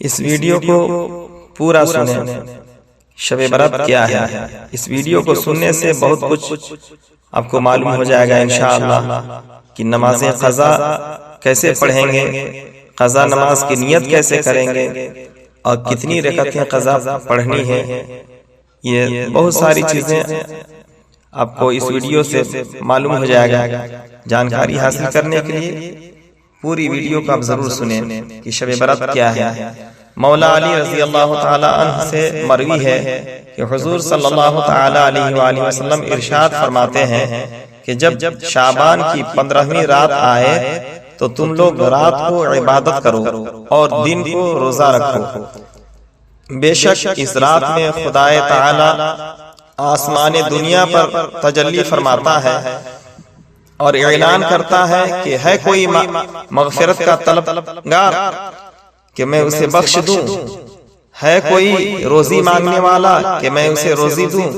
اس video کو پورا سنیں۔ شب برات کیا ہے؟ اس ویڈیو کو سننے سے بہت کچھ آپ کو معلوم ہو جائے گا انشاءاللہ کہ نماز قضا کیسے پڑھیں گے، قضا نماز کی نیت کیسے کریں گے، اور کتنی رکعتیں قضا پڑھنی ہے۔ یہ بہت ساری چیزیں آپ کو اس ویڈیو سے معلوم ہو جائے گا۔ جانکاری حاصل کرنے کے لیے پوری ویڈیو کو آپ ضرور سنیں کہ شب برات کیا ہے۔ مولا علی رضی اللہ تعالی عنہ سے مروی ہے کہ حضور صلی اللہ تعالی علیہ وآلہ وسلم ارشاد فرماتے ہیں کہ جب شعبان کی 15ویں رات آئے تو تم لوگ رات کو عبادت کرو اور دن کو روزہ رکھو۔ بے شک اس رات میں خدائے تعالی آسمان دنیا پر تجلی فرماتا ہے اور اعلان کرتا ہے کہ ہے کوئی مغفرت کا طلبگار کہ میں اسے بخش دوں، ہے کوئی روزی مانگنے والا کہ میں اسے روزی دوں،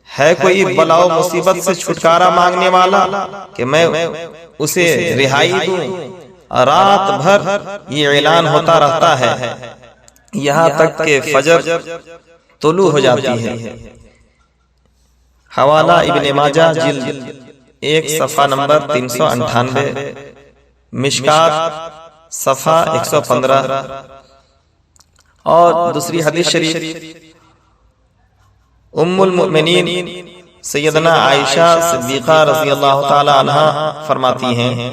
ہے کوئی بلا و مصیبت سے چھٹکارا مانگنے والا کہ میں اسے رہائی دوں۔ رات بھر یہ اعلان ہوتا رہتا ہے یہاں تک کہ فجر طلوع ہو جاتی ہے۔ حوالہ ابن ماجہ جلد 1 صفحہ نمبر 398، مشکات صفحہ 115۔ اور دوسری حدیث شریف ام المؤمنین سیدنا عائشہ صدیقہ رضی اللہ تعالی عنہا فرماتی ہیں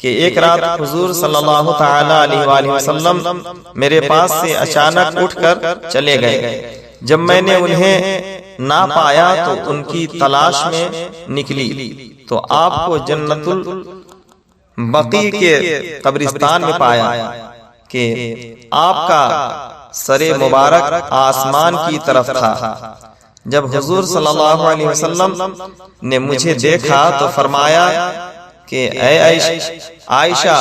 کہ ایک رات حضور صلی اللہ تعالی علیہ وآلہ وسلم میرے پاس سے اچانک اٹھ کر چلے گئے۔ جب میں نے انہیں نہ پایا تو ان کی تلاش میں نکلی تو آپ کو جنت البقیع کے قبرستان میں پایا کہ آپ کا سر مبارک آسمان کی طرف تھا۔ جب حضور صلی اللہ علیہ وسلم نے مجھے دیکھا تو فرمایا کہ اے عائشہ،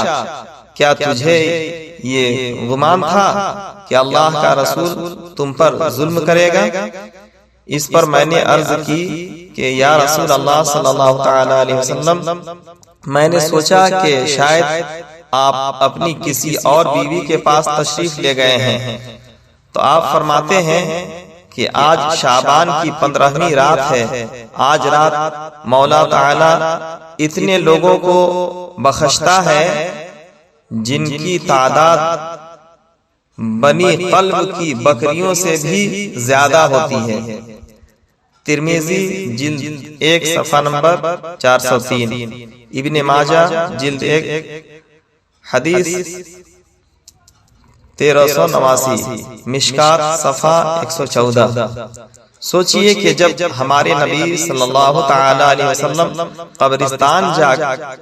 کیا تجھے یہ گمان تھا کہ اللہ کا رسول تم پر ظلم کرے گا؟ اس پر میں نے عرض کی کہ یا رسول اللہ صلی اللہ تعالی علیہ وسلم، میں نے سوچا کہ شاید آپ اپنی کسی اور بیوی کے پاس تشریف لے گئے ہیں۔ تو آپ فرماتے ہیں کہ آج شعبان کی 15ویں رات ہے۔ آج رات مولا تعالی اتنے لوگوں کو بخشتا ہے جن کی تعداد بنی قلب کی بکریوں سے بھی زیادہ ہوتی ہے۔ ترمذی جلد 1 صفحہ نمبر 403، ابن ماجہ جلد 1 حدیث 1389، مشکات صفحہ 114۔ سوچئے کہ جب ہمارے نبی صلی اللہ تعالی علیہ وسلم قبرستان جا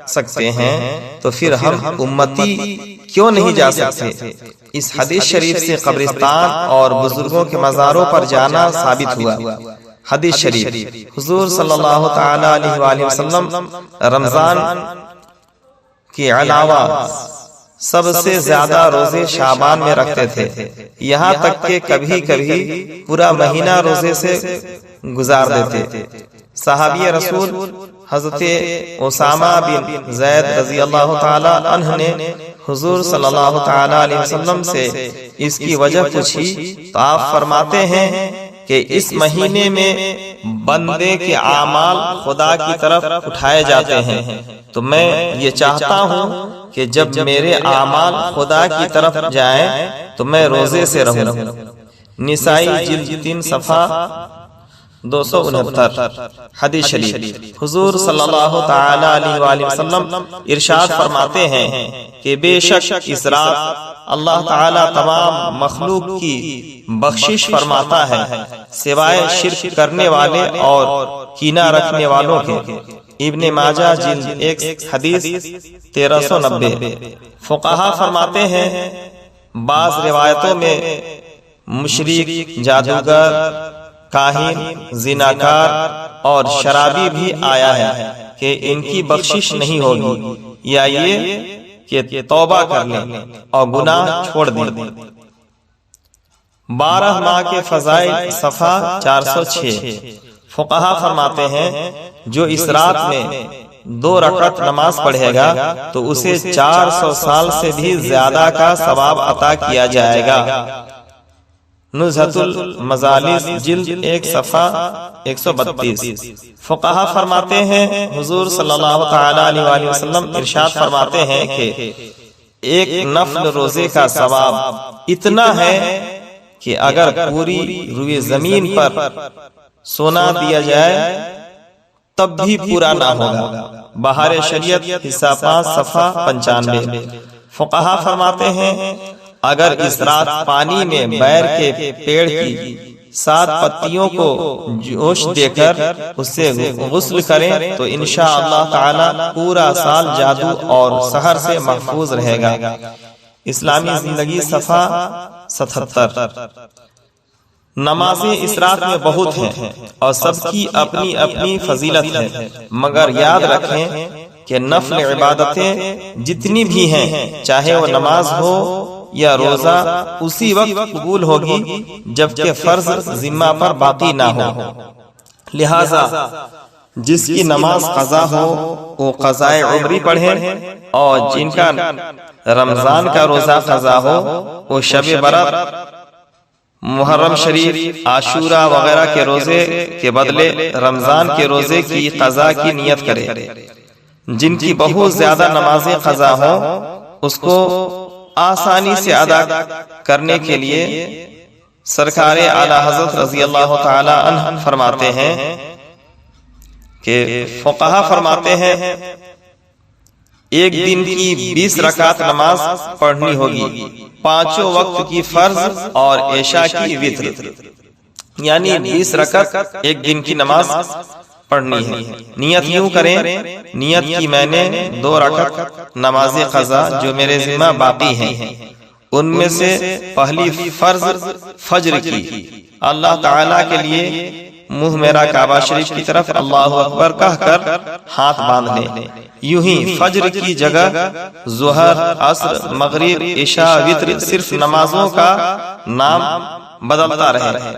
سکتے ہیں تو پھر ہم امتی کیوں نہیں جا سکتے؟ اس حدیث شریف سے قبرستان اور بزرگوں کے مزاروں پر جانا ثابت ہوا۔ حدیث شریف حضور صلی اللہ تعالی علیہ وآلہ وسلم رمضان کے علاوہ سب سے زیادہ روزے شعبان میں رکھتے تھے، یہاں تک کہ کبھی کبھی پورا مہینہ روزے سے گزار دیتے۔ صحابی رسول حضرت اسامہ بن زید رضی اللہ تعالی عنہ نے حضور صلی اللہ تعالی علیہ وسلم سے اس کی وجہ پوچھی تو آپ فرماتے ہیں کہ اس مہینے میں بندے کے اعمال خدا کی طرف اٹھائے جاتے ہیں، تو میں یہ چاہتا ہوں کہ جب میرے اعمال خدا کی طرف جائیں تو میں روزے سے رہوں۔ نسائی جلد 3 صفحہ 269۔ حدیث شریف حضور صلی اللہ تعالی علیہ وآلہ وسلم ارشاد فرماتے ہیں کہ بے شک اس رات اللہ تعالی تمام مخلوق کی بخشش فرماتا ہے سوائے شرک کرنے والے اور کینہ رکھنے والوں کے۔ ابن ماجہ جلد 1 حدیث 1390۔ فقہا فرماتے ہیں بعض روایتوں میں مشرک، جادوگر، کاہن، زناکار اور شرابی بھی آیا ہے کہ ان کی بخشش نہیں ہوگی، یا یہ کہ توبہ کر لیں اور گناہ چھوڑ دیں۔ 12 ماہ کے فضائل صفحہ 406۔ فقہا فرماتے ہیں جو اس رات میں 2 رکعت نماز پڑھے گا تو اسے 400 سال سے بھی زیادہ کا ثواب عطا کیا جائے گا۔ نزہۃ المجالس جلد 1 صفحہ 132۔ فقہا فرماتے ہیں حضور صلی اللہ تعالی علیہ وآلہ وسلم ارشاد فرماتے ہیں کہ ایک نفل روزے کا ثواب اتنا ہے کہ اگر پوری روئے زمین پر سونا دیا جائے تب بھی پورا نہ ہوگا۔ بہار شریعت حصہ 5 صفحہ 95۔ فقہا فرماتے ہیں اگر اس رات پانی میں بیر کے پیڑ کی 7 پتیوں کو جوش دے کر اس سے غسل کریں تو انشاءاللہ تعالی پورا سال جادو اور سحر سے محفوظ رہے گا۔ اسلامی زندگی صفحہ 77۔ نمازیں اس رات میں بہت ہیں اور سب کی اپنی اپنی فضیلت ہے، مگر یاد رکھیں کہ نفل عبادتیں جتنی بھی ہیں چاہے وہ نماز ہو یا روزہ اسی وقت قبول ہوگی جبکہ فرض ذمہ پر باقی نہ ہو۔ لہذا جس کی نماز قضا ہو وہ قضائے عمری پڑھیں، اور جن کا رمضان کا روزہ قضا ہو وہ شب برات، محرم شریف، عاشورہ وغیرہ کے روزے کے بدلے رمضان کے روزے کی قضا کی نیت کرے۔ جن کی بہت زیادہ نمازیں قضا ہوں اس کو آسانی سے ادا کرنے کے لیے سرکار اعلی حضرت رضی اللہ تعالی عنہ فرماتے ہیں کہ فقہا فرماتے ہیں ایک دن کی 20 رکعت نماز پڑھنی ہوگی، 5 وقت کی فرض اور عشاء کی وتر، یعنی 20 رکعت ایک دن کی نماز پڑھنی ہے۔ نیت یوں کریں، نیت کی میں نے 2 رکعت نماز قضا جو میرے ذمہ باقی ہیں، ان میں سے پہلی فرض فجر کی، اللہ تعالیٰ کے لیے منہ میرا کعبہ شریف کی طرف اللہ اکبر کہہ کر ہاتھ باندھ لیں۔ یوں ہی فجر کی جگہ ظہر، عصر، مغرب، عشاء، وتر صرف نمازوں کا نام بدلتا رہے۔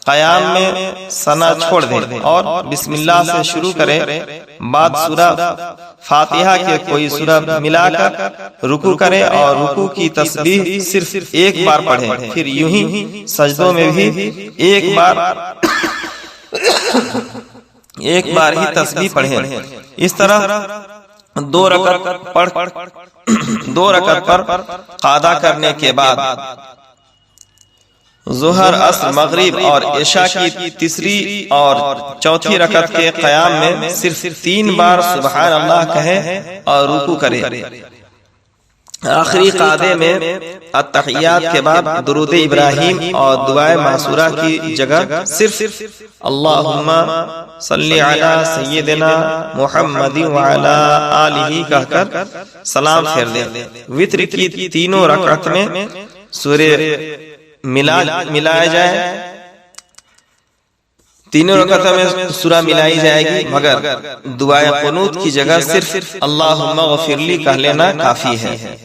قیام میں ثنا چھوڑ دیں اور بسم اللہ سے شروع کریں، بعد سورہ فاتحہ کے کوئی سورہ ملا کر رکوع کریں اور رکوع کی تسبیح صرف ایک بار پڑھیں، پھر یوں ہی سجدوں میں بھی ایک بار ہی تسبیح پڑھیں۔ اس طرح 2 رکعت پر قاعدہ کرنے کے بعد ظہر، عصر، مغرب اور عشاء کی تیسری اور چوتھی رکعت کے قیام میں صرف 3 بار سبحان اللہ کہیں اور رکوع کریں۔ آخری قاعدے میں التحیات کے بعد درود ابراہیم اور دعائے معصورہ کی جگہ صرف اللہم صلی علی سیدنا محمد وعلی آلہ کہہ کر سلام پھیر دیں۔ وتر کی 3 رکعت میں سورہ ملایا جائے، 3 رکعتوں میں سورہ ملائی جائے گی، مگر دعائے قنوت کی جگہ صرف اللہم اغفر لی کہہ لینا کافی ہے۔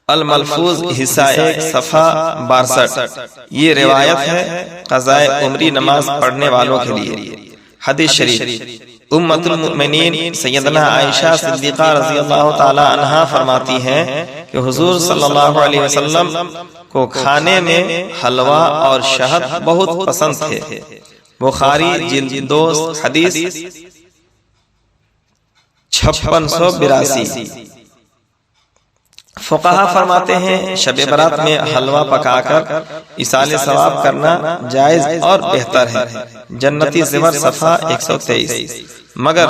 الملفوظ حصہ 1 صفحہ 62۔ یہ روایت ہے قضائے عمری نماز پڑھنے والوں کے لیے۔ حدیث شریف امت المؤمنین سیدنا عائشہ صدیقہ رضی اللہ تعالی عنہا فرماتی ہیں کہ حضور صلی اللہ علیہ وسلم کو کھانے میں حلوہ اور شہد بہت پسند تھے۔ بخاری جلد 2 حدیث 5682۔ فقہا فرماتے ہیں شب برات میں حلوہ پکا کر ایصال ثواب کرنا جائز اور بہتر ہے۔ جنتی زمر صفحہ 123۔ مگر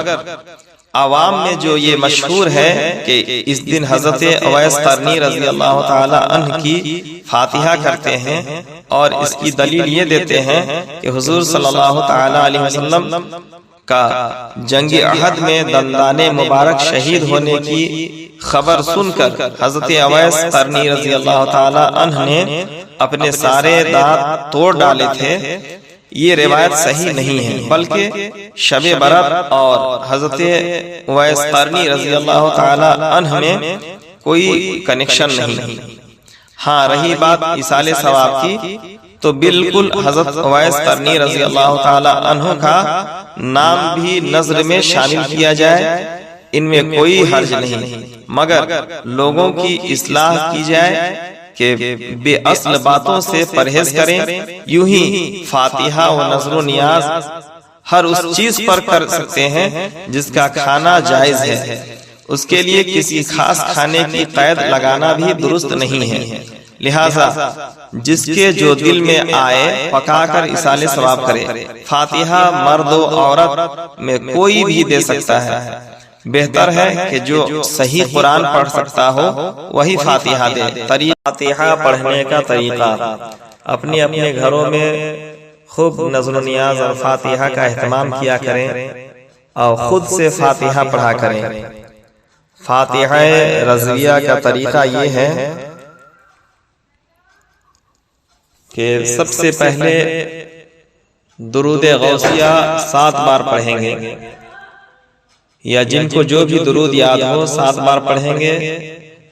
عوام میں جو یہ مشہور ہے کہ اس دن حضرت اویس قرنی رضی اللہ تعالی عنہ کی فاتحہ کرتے ہیں اور اس کی دلیل یہ دیتے ہیں کہ حضور صلی اللہ تعالی علیہ وسلم کا جنگ احد میں دندان مبارک شہید ہونے کی خبر سن کر حضرت اویس قرنی رضی اللہ تعالی عنہ نے اپنے سارے دانت توڑ ڈالے تھے۔ یہ روایت صحیح نہیں ہے، بلکہ شب برات اور حضرت اویس قرنی رضی اللہ تعالی عنہ میں کوئی کنیکشن نہیں۔ ہاں رہی بات ایصال ثواب کی، تو بالکل حضرت اویس قرنی رضی اللہ تعالی عنہ کا نام بھی نظر میں شامل کیا جائے، ان میں کوئی حرج نہیں، مگر لوگوں کی اصلاح کی جائے کہ بے اصل باتوں سے پرہیز کریں۔ یوں ہی فاتحہ و نذر و نیاز ہر اس چیز پر کر سکتے ہیں جس کا کھانا جائز ہے، اس کے لیے کسی خاص کھانے کی قید لگانا بھی درست نہیں ہے۔ لہذا جس کے جو دل میں آئے پکا کر اصالِ ثواب کرے۔ فاتحہ مرد و عورت میں کوئی بھی دے سکتا ہے، بہتر ہے کہ جو صحیح قرآن پڑھ سکتا ہو وہی فاتحہ دے۔ فاتحہ پڑھنے کا طریقہ: اپنے اپنے گھروں میں خوب نذر و نیاز اور فاتحہ کا اہتمام کیا کریں اور خود سے فاتحہ پڑھا کریں۔ فاتحہ رضویہ کا طریقہ یہ ہے کہ سب سے پہلے درود غوثیہ 7 بار پڑھیں گے، یا جن کو جو بھی درود یاد ہو 7 بار پڑھیں گے۔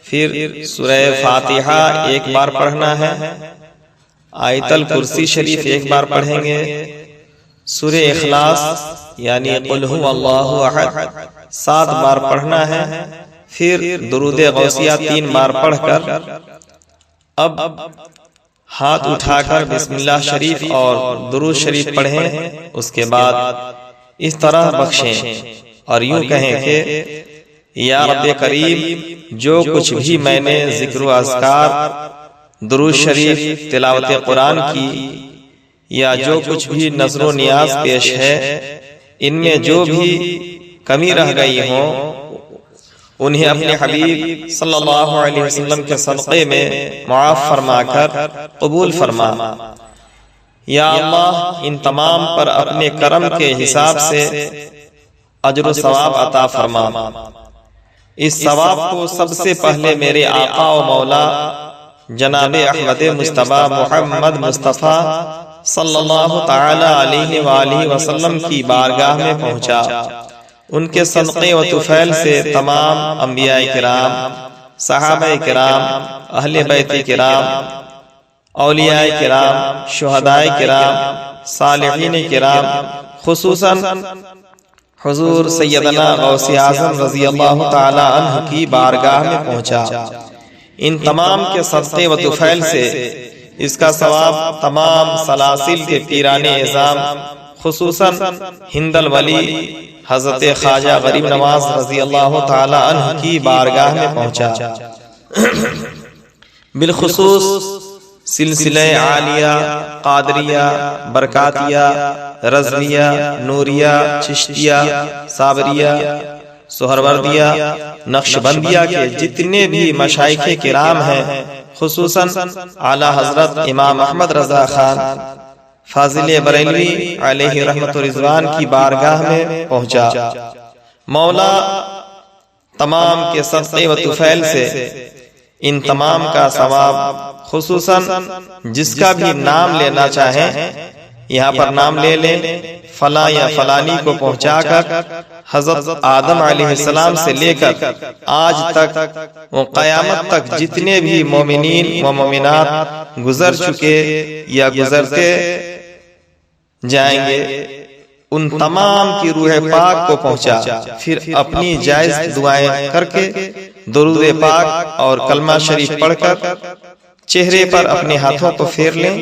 پھر سورہ فاتحہ 1 بار پڑھنا ہے، آیت الکرسی شریف 1 بار پڑھیں گے، سورہ اخلاص یعنی قل هو اللہ احد 7 بار پڑھنا ہے، پھر درود غوثیہ 3 بار پڑھ کر اب ہاتھ اٹھا کر بسم اللہ شریف اور درود شریف پڑھیں۔ اس کے بعد اس طرح بخشیں اور یوں کہیں کہ یا رب کریم، جو کچھ بھی میں نے ذکر و اذکار، درود شریف، تلاوت قرآن کی، یا جو کچھ بھی نذر و نیاز پیش ہے، ان میں جو بھی کمی رہ گئی ہو انہیں اپنے حبیب صلی اللہ علیہ وسلم کے صدقے میں معاف فرما کر قبول فرما۔ یا اللہ، ان تمام پر اپنے کرم کے حساب سے اجر و ثواب عطا فرما۔ اس ثواب کو سب سے پہلے میرے آقا و مولا جناب احمد مصطفیٰ محمد مصطفیٰ صلی اللہ تعالی علیہ وآلہ وسلم کی بارگاہ میں پہنچا۔ ان کے صدقے و طفیل سے تمام انبیاء کرام، صحابہ کرام، اہل بیت کرام، اولیاء کرام، شہداء کرام، صالحین کرام، خصوصاً حضور سیدنا غوث اعظم رضی اللہ تعالی عنہ کی بارگاہ میں پہنچا۔ ان تمام کے صدقے و طفیل سے اس کا ثواب تمام سلاسل کے پیران اعظام، خصوصاً ہند الولی حضرت خواجہ غریب نواز رضی اللہ تعالی عنہ کی بارگاہ میں پہنچا۔ بالخصوص سلسلہ عالیہ، قادریہ، برکاتیہ، رضویہ، نوریہ، چشتیہ، صابریہ، سہروردیہ، نقشبندیہ کے جتنے بھی مشائخ کرام ہیں، خصوصاً اعلیٰ حضرت امام احمد رضا خان فاضل بریلوی علیہ رحمت و رضوان کی بارگاہ میں پہنچا۔ مولا تمام کے صدقے و طفیل سے ان تمام کا ثواب، خصوصاً جس کا بھی نام لینا چاہیں یہاں پر نام لے لیں، فلاں یا فلانی کو پہنچا کر حضرت آدم علیہ السلام سے لے کر آج تک و قیامت تک جتنے بھی مومنین و مومنات گزر چکے یا گزرتے جائیں گے، ان تمام کی روح پاک کو پہنچا۔ پھر اپنی جائز دعائیں کر کے درود پاک اور کلمہ شریف پڑھ کر چہرے پر اپنے ہاتھوں کو پھیر لیں۔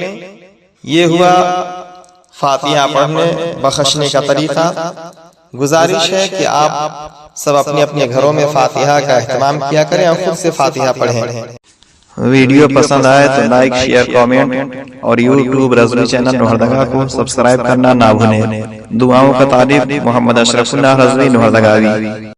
یہ ہوا فاتحہ پڑھنے بخشنے کا طریقہ۔ گزارش ہے کہ آپ سب اپنے اپنے گھروں میں فاتحہ کا اہتمام کیا کریں اور خود سے فاتحہ پڑھیں۔ ویڈیو پسند آئے تو لائک، شیئر، کامنٹ اور یوٹیوب رضوی چینل لوہردگا کو سبسکرائب کرنا نہ بھولیں۔ دعاؤں کا طالب محمد اشرف اللہ رضوی لوہردگاوی۔